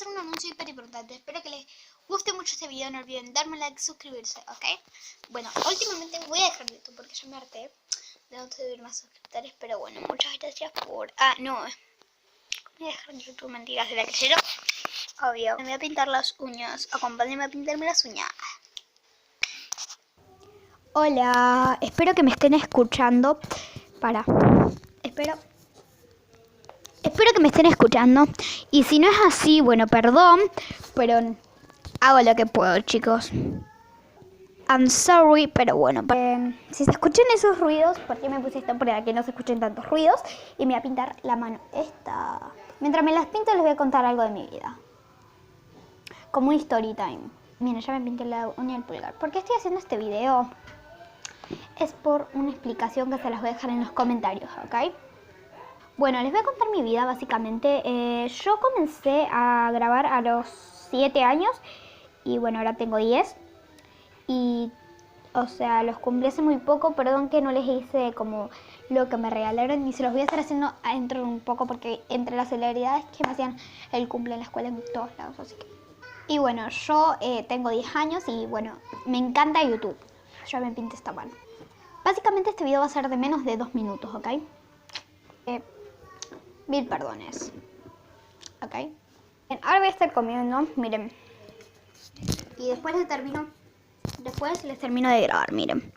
hacer un anuncio hiper importante. Espero que les guste mucho este video. No olviden darme like, suscribirse, ¿ok? Bueno, últimamente voy a dejar YouTube porque ya me harté de no subir más suscriptores. Pero bueno, muchas gracias por... Ah, no. Voy a dejar YouTube, mentiras, de la que yo. Obvio. Me voy a pintar las uñas. Acompáñenme a pintarme las uñas. Hola, espero que me estén escuchando. Espero que me estén escuchando. Y si no es así, bueno, perdón, pero hago lo que puedo, chicos. I'm sorry, pero bueno. Si se escuchan esos ruidos, porque me puse esto para que no se escuchen tantos ruidos. Y me voy a pintar la mano esta. Mientras me las pinto les voy a contar algo de mi vida. Como un story time. Miren, ya me pinté la uña del pulgar. ¿Por qué estoy haciendo este video? Es por una explicación que se las voy a dejar en los comentarios, ¿ok? Bueno, les voy a contar mi vida básicamente. Yo comencé a grabar a los 7 años y bueno, ahora tengo 10. Y, o sea, los cumplí hace muy poco. Perdón que no les hice como lo que me regalaron y se los voy a estar haciendo dentro de un poco porque entre las celebridades que me hacían el cumple en la escuela en todos lados, así que... Y bueno, yo tengo 10 años y bueno, me encanta YouTube. Ya me pinté esta mano. Básicamente este video va a ser de menos de 2 minutos, ¿ok? 1000 perdones. ¿Ok? Bien, ahora voy a estar comiendo, miren. Y después les termino de grabar, miren.